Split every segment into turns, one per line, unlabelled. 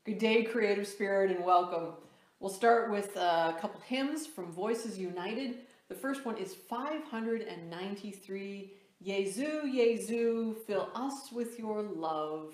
Good day, creative spirit, and welcome. We'll start with a couple hymns from Voices United. The first one is 593, Jesu, Jesu, fill us with your love.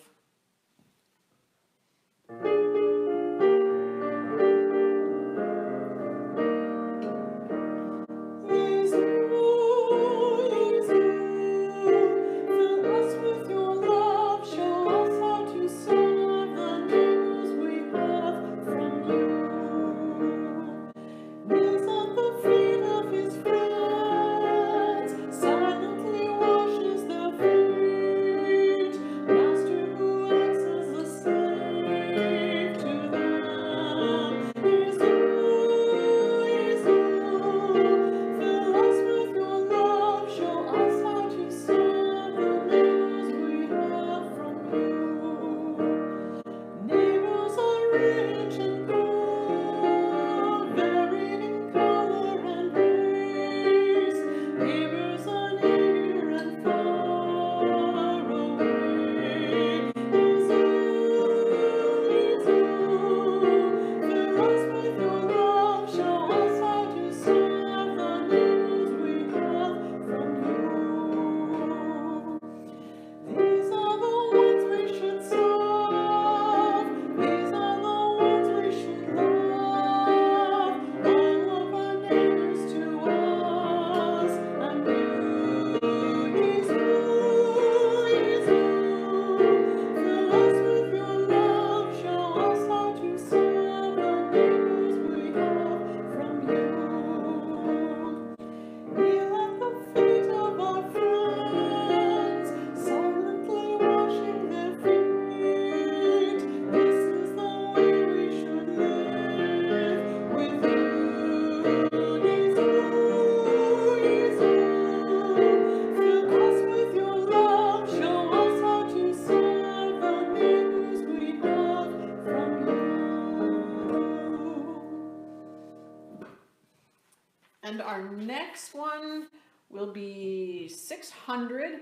And our next one will be 600,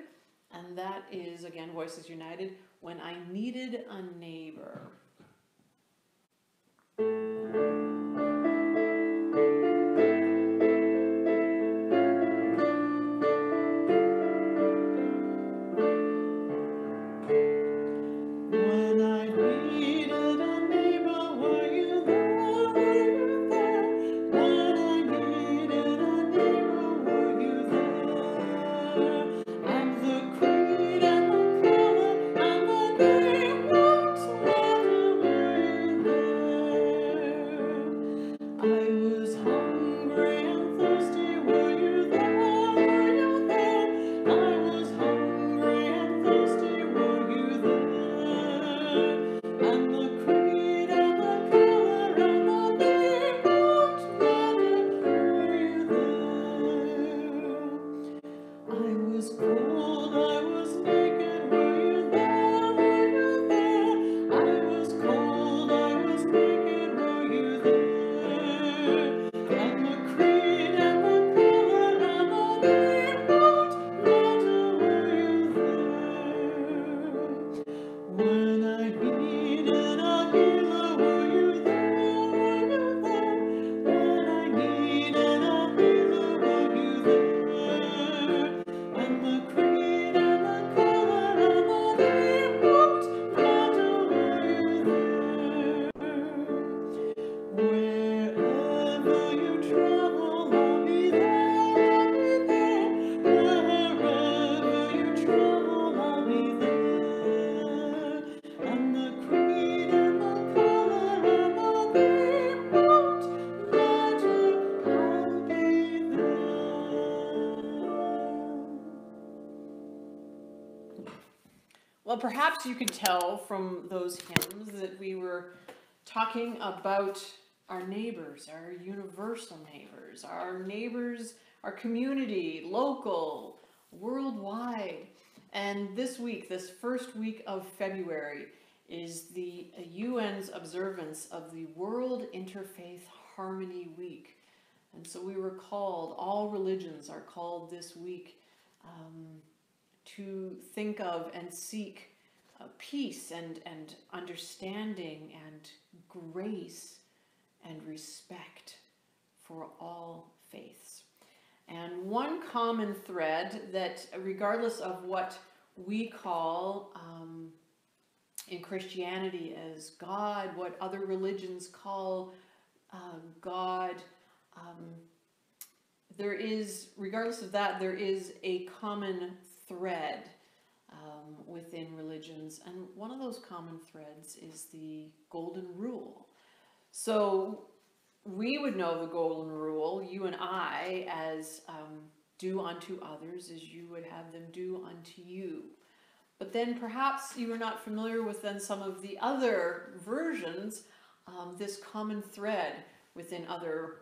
and that is, again, Voices United, When I Needed a Neighbor. Well, perhaps you could tell from those hymns that we were talking about our neighbors, our universal neighbors, our community, local, worldwide. And this week, this first week of February, is the UN's observance of the World Interfaith Harmony Week. And so we were called, all religions are called this week to think of and seek peace and understanding and grace and respect for all faiths. And one common thread that, regardless of what we call in Christianity as God, what other religions call God, there is, regardless of that, there is a common thread within religions. And one of those common threads is the golden rule. So we would know the golden rule, you and I, as do unto others as you would have them do unto you. But then perhaps you are not familiar with then some of the other versions, this common thread within other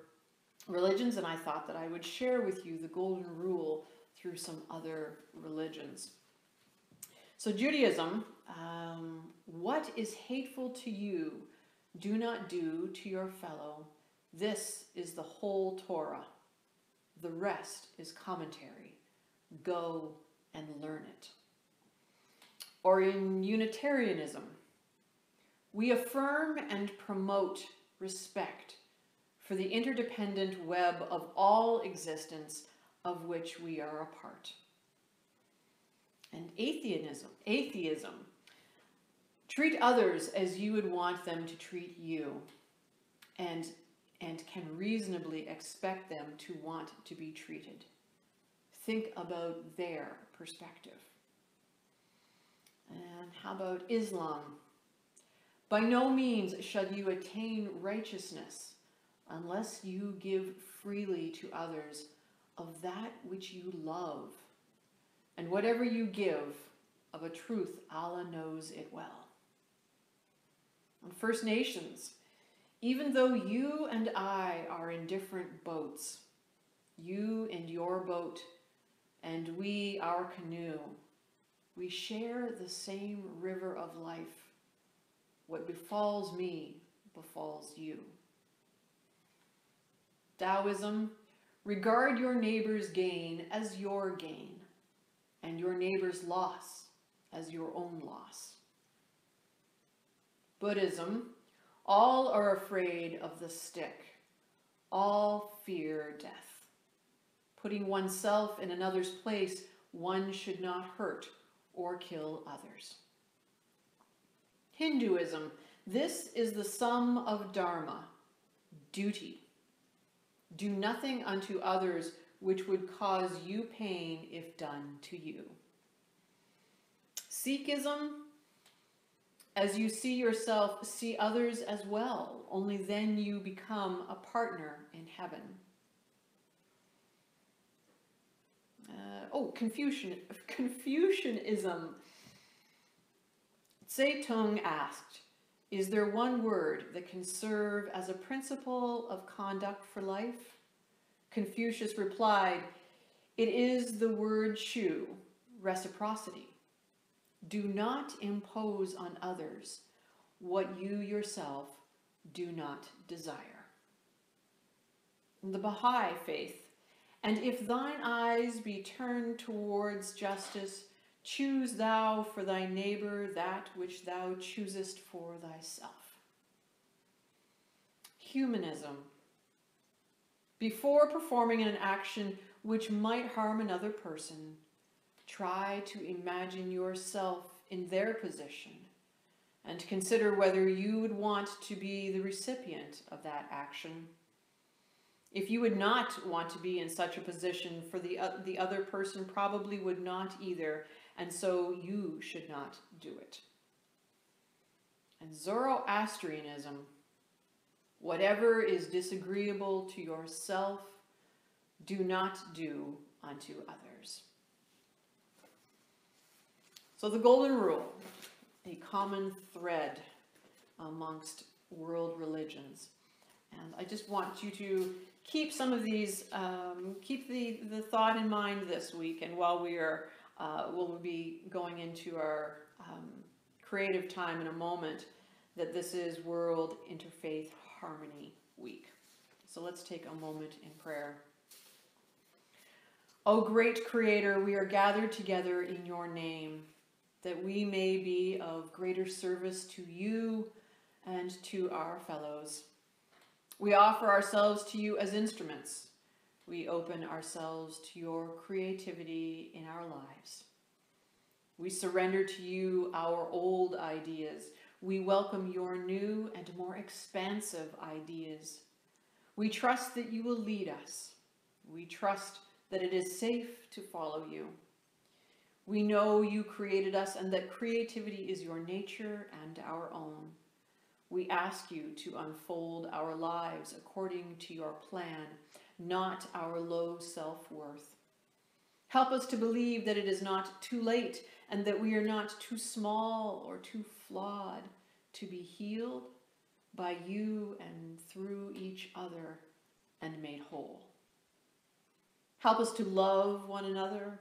religions, and I thought that I would share with you the golden rule through some other religions. So Judaism, what is hateful to you, do not do to your fellow. This is the whole Torah. The rest is commentary. Go and learn it. Or in Unitarianism, we affirm and promote respect for the interdependent web of all existence of which we are a part. And atheism, treat others as you would want them to treat you, and can reasonably expect them to want to be treated. Think about their perspective. And how about Islam? By no means shall you attain righteousness unless you give freely to others of that which you love. And whatever you give, of a truth, Allah knows it well. On First Nations, even though you and I are in different boats, you in your boat and we our canoe, we share the same river of life. What befalls me befalls you. Taoism, regard your neighbor's gain as your gain, and your neighbor's loss as your own loss. Buddhism, all are afraid of the stick. All fear death. Putting oneself in another's place, one should not hurt or kill others. Hinduism, this is the sum of dharma, duty. Do nothing unto others which would cause you pain if done to you. Sikhism, as you see yourself, see others as well. Only then you become a partner in heaven. Confucianism. Tse Tung asked, is there one word that can serve as a principle of conduct for life? Confucius replied, it is the word shu, reciprocity. Do not impose on others what you yourself do not desire. The Baha'i faith, and if thine eyes be turned towards justice, choose thou for thy neighbor that which thou choosest for thyself. Humanism. Before performing an action which might harm another person, try to imagine yourself in their position and consider whether you would want to be the recipient of that action. If you would not want to be in such a position, for the other person probably would not either, and so you should not do it. And Zoroastrianism, whatever is disagreeable to yourself, do not do unto others. So the golden rule, a common thread amongst world religions. And I just want you to keep some of these, keep the thought in mind this week, and while we are, we'll be going into our creative time in a moment, that this is World Interfaith Harmony Week. So let's take a moment in prayer. O great Creator, we are gathered together in your name. that we may be of greater service to you and to our fellows. We offer ourselves to you as instruments. We open ourselves to your creativity in our lives. We surrender to you our old ideas. We welcome your new and more expansive ideas. We trust that you will lead us. We trust that it is safe to follow you. We know you created us and that creativity is your nature and our own. We ask you to unfold our lives according to your plan, not our low self-worth. Help us to believe that it is not too late and that we are not too small or too flawed to be healed by you and through each other and made whole. Help us to love one another,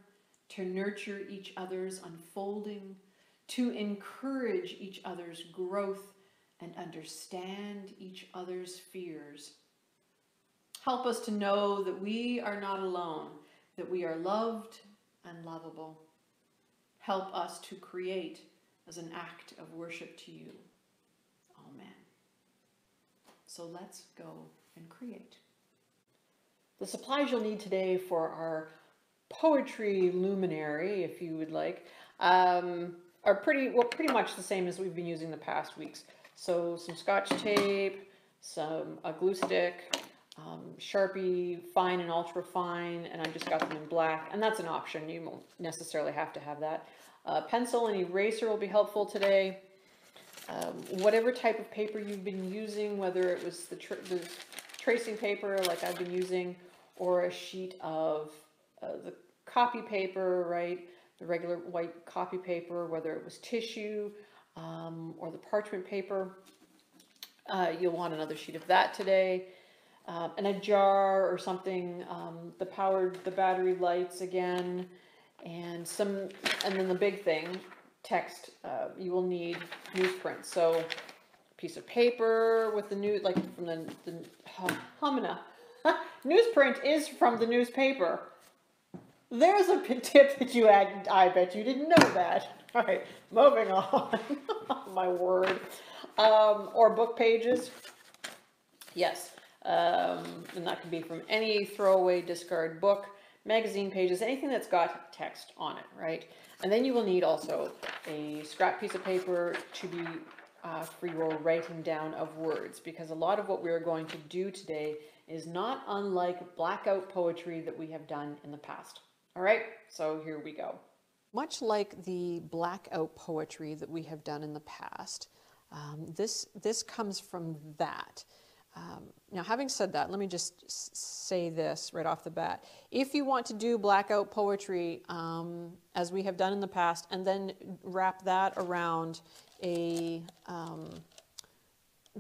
to nurture each other's unfolding, to encourage each other's growth and understand each other's fears. Help us to know that we are not alone, that we are loved and lovable. Help us to create as an act of worship to you. Amen. So let's go and create. The supplies you'll need today for our poetry luminary, if you would like, are pretty much the same as we've been using the past weeks. So some Scotch tape, a glue stick, Sharpie fine and ultra fine, and I've just got them in black, and that's an option. You won't necessarily have to have that. Pencil and eraser will be helpful today. Whatever type of paper you've been using, whether it was the tracing paper like I've been using, or a sheet of the copy paper, right? The regular white copy paper, whether it was tissue or the parchment paper. You'll want another sheet of that today. And a jar or something, the battery lights again, and then the big thing, text. You will need newsprint. So a piece of paper with the new, like from the newsprint is from the newspaper. There's a tip that you had, I bet you didn't know that. All right, moving on. My word. Or book pages. Yes. And that could be from any throwaway discard book, magazine pages, anything that's got text on it, right? And then you will need also a scrap piece of paper to be for your writing down of words, because a lot of what we're going to do today is not unlike blackout poetry that we have done in the past. All right, so here we go. Much like the blackout poetry that we have done in the past, this comes from that. Now, having said that, let me just say this right off the bat. If you want to do blackout poetry, as we have done in the past, and then wrap that around a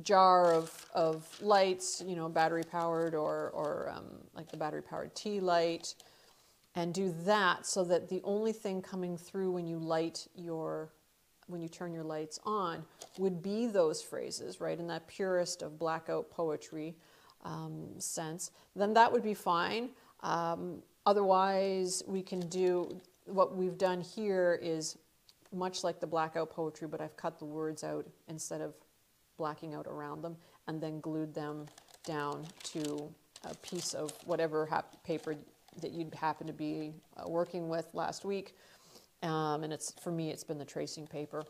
jar of lights, you know, battery-powered or like the battery-powered tea light, and do that so that the only thing coming through when you turn your lights on would be those phrases, right, in that purest of blackout poetry sense, then that would be fine. Otherwise, we can do, what we've done here is much like the blackout poetry, but I've cut the words out instead of blacking out around them, and then glued them down to a piece of whatever paper that you'd happen to be working with last week. And for me, it's been the tracing paper.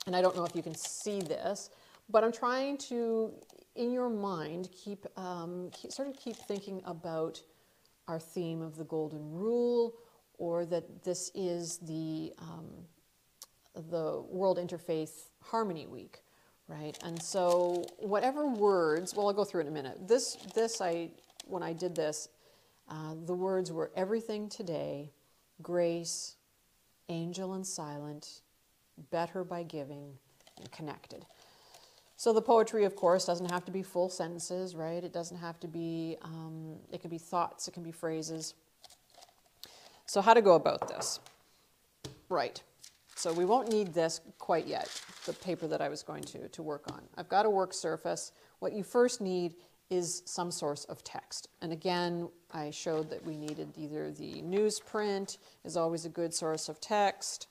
And I don't know if you can see this, but I'm trying to, in your mind, keep thinking about our theme of the Golden Rule, or that this is the World Interfaith Harmony Week, right? And so whatever words, well, I'll go through it in a minute. When I did this, the words were everything today, grace, angel and silent, better by giving, and connected. So the poetry, of course, doesn't have to be full sentences, right? It doesn't have to be, it can be thoughts, it can be phrases. So how to go about this? Right. So we won't need this quite yet, the paper that I was going to work on. I've got a work surface. What you first need is some source of text. And again, I showed that we needed either the newsprint is always a good source of text.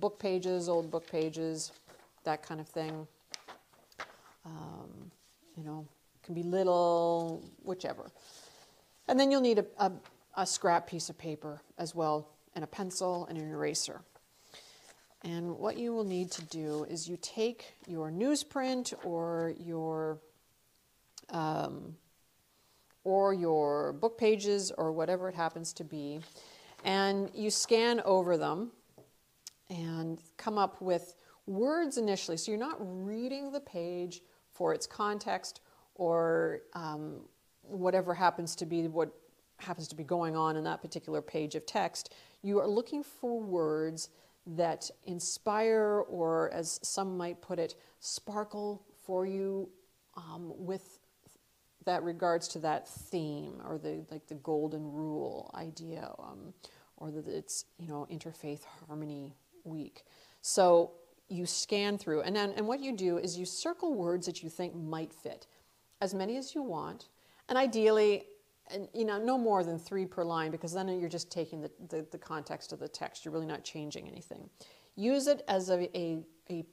book pages, old book pages, that kind of thing. You know, can be little, whichever. And then you'll need a scrap piece of paper as well, and a pencil and an eraser. And what you will need to do is you take your newsprint or your book pages or whatever it happens to be, and you scan over them and come up with words initially. So you're not reading the page for its context or whatever happens to be what happens to be going on in that particular page of text. You are looking for words that inspire, or as some might put it, sparkle for you with that regards to that theme, or the golden rule idea, or that it's, you know, Interfaith Harmony week. So you scan through, and what you do is you circle words that you think might fit, as many as you want, and ideally, you know, no more than 3 per line, because then you're just taking the context of the text. You're really not changing anything. Use it as a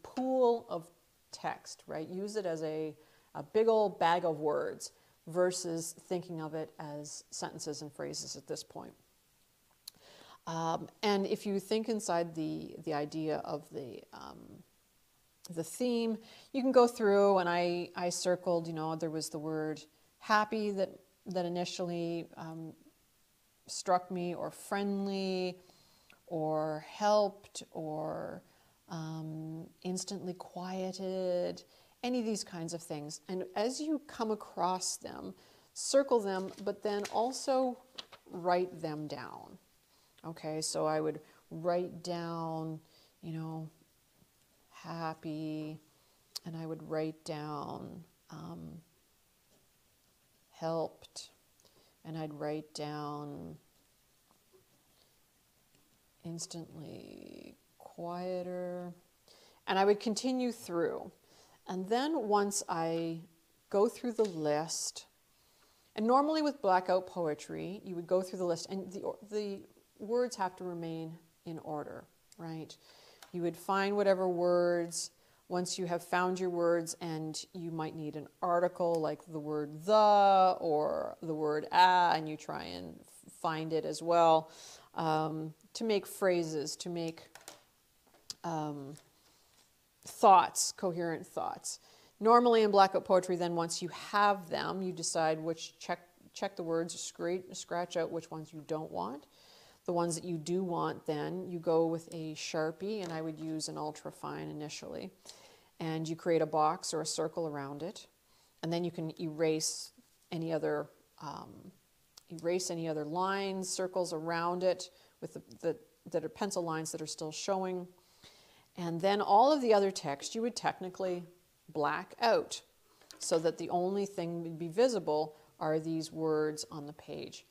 pool of text, right? Use it as a big old bag of words versus thinking of it as sentences and phrases at this point. And if you think inside the idea of the theme, you can go through, and I circled, you know, there was the word happy that initially struck me, or friendly, or helped, or instantly quieted, any of these kinds of things. And as you come across them, circle them, but then also write them down. Okay, so I would write down, you know, happy, and I would write down helped, and I'd write down instantly quieter, and I would continue through. And then once I go through the list, and normally with blackout poetry, you would go through the list, and the words have to remain in order, right? You would find whatever words, once you have found your words, and you might need an article like the word the or the word and you try and find it as well, to make phrases, to make thoughts, coherent thoughts. Normally in blackout poetry, then once you have them, you decide which, check the words, scratch out which ones you don't want. The ones that you do want, then you go with a Sharpie, and I would use an ultra fine initially, and you create a box or a circle around it, and then you can erase any other lines, circles around it with that are pencil lines that are still showing, and then all of the other text you would technically black out, so that the only thing would be visible are these words on the page.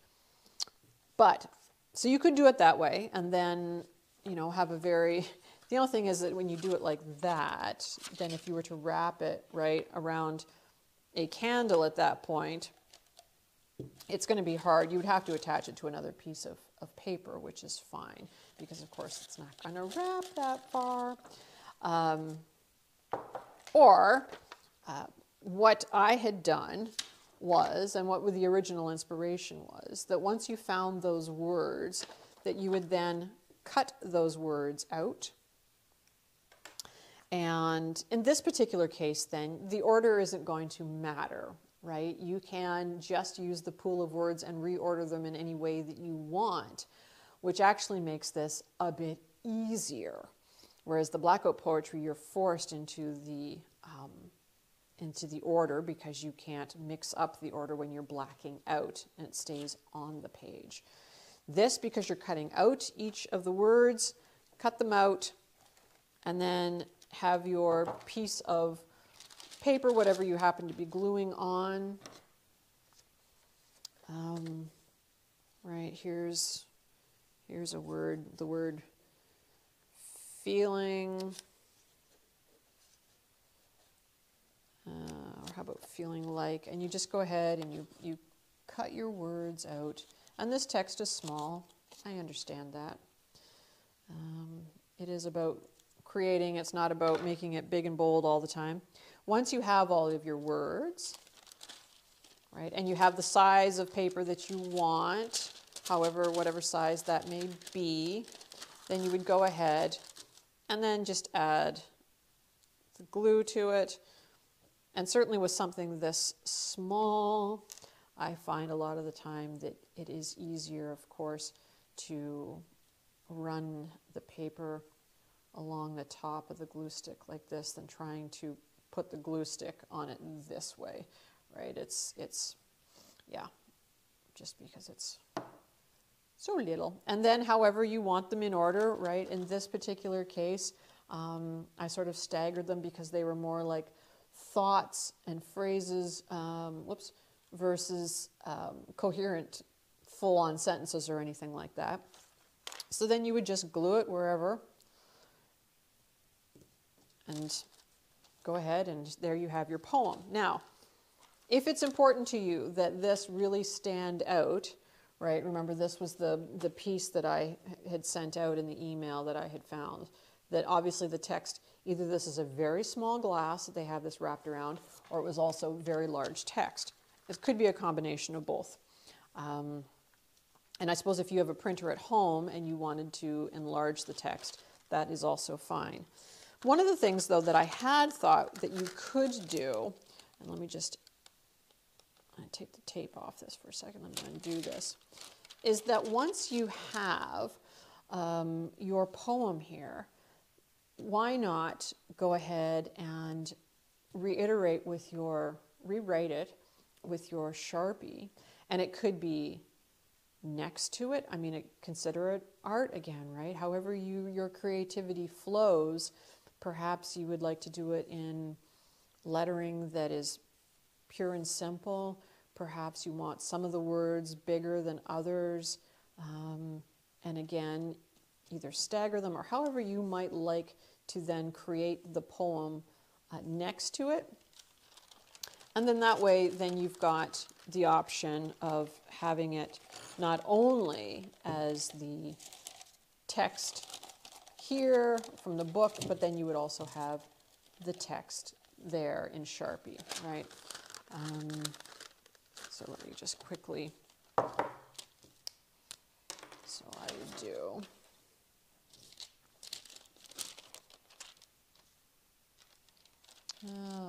But so you could do it that way, and then, you know, have a very, the only thing is that when you do it like that, then if you were to wrap it right around a candle at that point, it's going to be hard. You would have to attach it to another piece of paper, which is fine, because of course it's not going to wrap that far. What I had done was, and what the original inspiration was, that once you found those words, that you would then cut those words out. And in this particular case, then, the order isn't going to matter, right? You can just use the pool of words and reorder them in any way that you want, which actually makes this a bit easier. Whereas the blackout poetry, you're forced into the order, because you can't mix up the order when you're blacking out, and it stays on the page. This, because you're cutting out each of the words, cut them out, and then have your piece of paper, whatever you happen to be gluing on. Right, here's a word, the word feeling. Or how about feeling like? And you just go ahead and you cut your words out. And this text is small. I understand that. It is about creating. It's not about making it big and bold all the time. Once you have all of your words, right, and you have the size of paper that you want, however, whatever size that may be, then you would go ahead and then just add the glue to it. And certainly with something this small, I find a lot of the time that it is easier, of course, to run the paper along the top of the glue stick like this than trying to put the glue stick on it this way, right? It's yeah, just because it's so little. And then however you want them in order, right? In this particular case, I sort of staggered them because they were more like thoughts and phrases, versus coherent full-on sentences or anything like that. So then you would just glue it wherever and go ahead, and there you have your poem. Now, if it's important to you that this really stand out, right? Remember, this was the piece that I had sent out in the email that I had found, that obviously the text, either this is a very small glass that they have this wrapped around, or it was also very large text. It could be a combination of both. And I suppose if you have a printer at home and you wanted to enlarge the text, that is also fine. One of the things, though, that I had thought that you could do, and let me just take the tape off this for a second, I'm going to undo this, is that once you have your poem here, why not go ahead and rewrite it with your Sharpie, and it could be next to it. I mean, consider it art again, right? However your creativity flows, perhaps you would like to do it in lettering that is pure and simple. Perhaps you want some of the words bigger than others. And again, either stagger them or however you might like to then create the poem next to it. And then that way, then you've got the option of having it not only as the text here from the book, but then you would also have the text there in Sharpie, right? So let me just quickly, so I would do,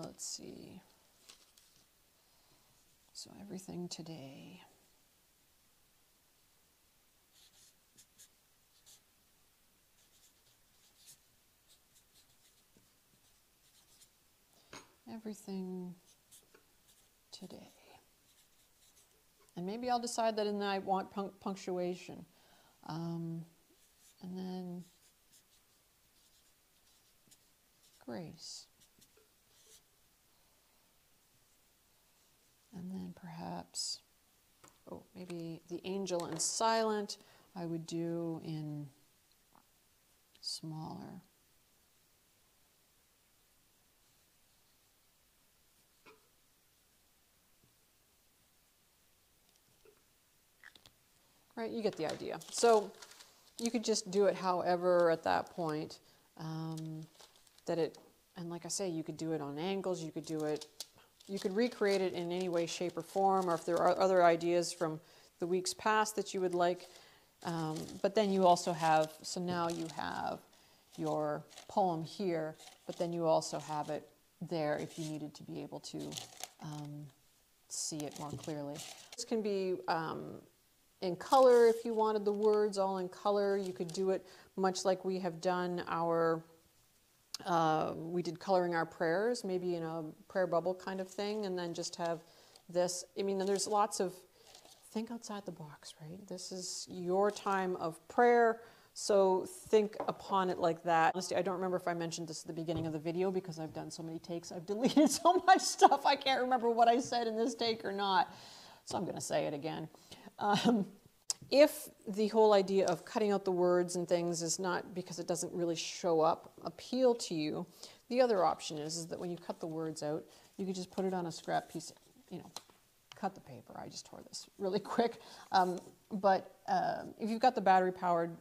let's see. So everything today. Everything today. And maybe I'll decide that in I want punctuation. And then grace. And then perhaps, maybe the angel and silent I would do in smaller. Right, you get the idea. So you could just do it however at that point that it, and like I say, you could do it on angles, you could do it, you could recreate it in any way, shape, or form, or if there are other ideas from the weeks past that you would like. But then you also have, so now you have your poem here, but then you also have it there if you needed to be able to see it more clearly. This can be in color if you wanted the words all in color. You could do it much like we have done our, we did coloring our prayers, maybe in a prayer bubble kind of thing, and then just have this. I mean, there's lots of, think outside the box, right? This is your time of prayer, so think upon it like that. Honestly, I don't remember if I mentioned this at the beginning of the video because I've done so many takes. I've deleted so much stuff, I can't remember what I said in this take or not. So I'm going to say it again. If the whole idea of cutting out the words and things is not because it doesn't really show up, appeal to you, the other option is that when you cut the words out, you could just put it on a scrap piece, cut the paper. I just tore this really quick. But if you've got the battery-powered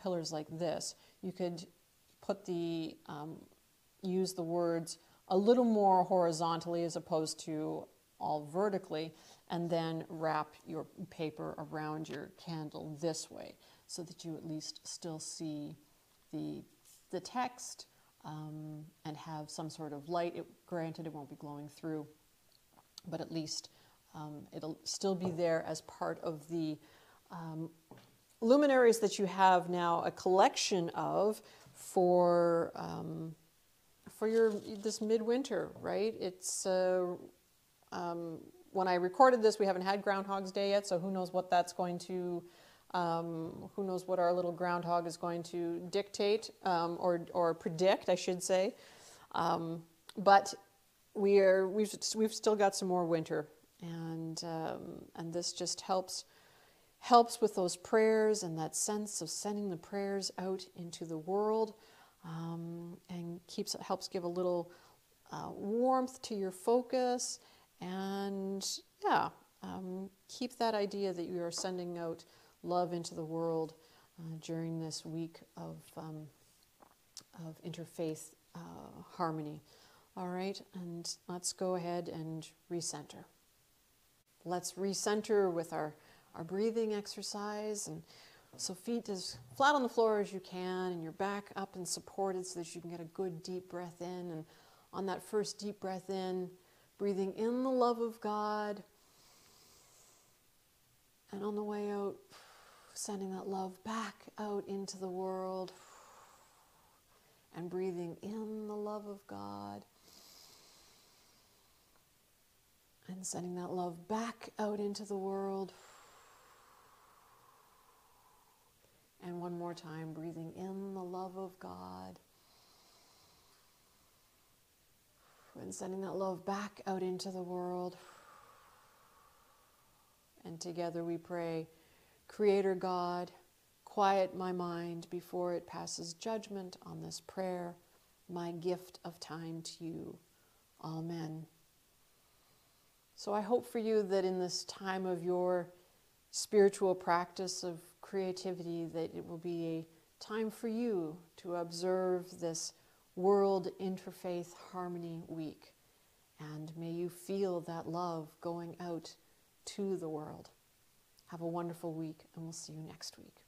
pillars like this, you could put the, use the words a little more horizontally as opposed to all vertically, and then wrap your paper around your candle this way so that you at least still see the text and have some sort of light. Granted, it won't be glowing through, but at least it'll still be there as part of the luminaries that you have now a collection of for this midwinter, right? It's when I recorded this, we haven't had Groundhog's Day yet, so who knows what that's going to, who knows what our little groundhog is going to dictate or predict, I should say. But we've still got some more winter, and this just helps with those prayers and that sense of sending the prayers out into the world, and helps give a little warmth to your focus, and yeah, keep that idea that you are sending out love into the world during this week of interfaith harmony. All right, and let's go ahead and recenter. Let's recenter with our breathing exercise, and so feet as flat on the floor as you can, and your back up and supported so that you can get a good deep breath in. And on that first deep breath in, breathing in the love of God, and on the way out, sending that love back out into the world, and breathing in the love of God, and sending that love back out into the world. And one more time, breathing in the love of God, and sending that love back out into the world. And together we pray, Creator God, quiet my mind before it passes judgment on this prayer, my gift of time to you. Amen. So I hope for you that in this time of your spiritual practice of creativity, that it will be a time for you to observe this World Interfaith Harmony Week. And may you feel that love going out to the world. Have a wonderful week, and we'll see you next week.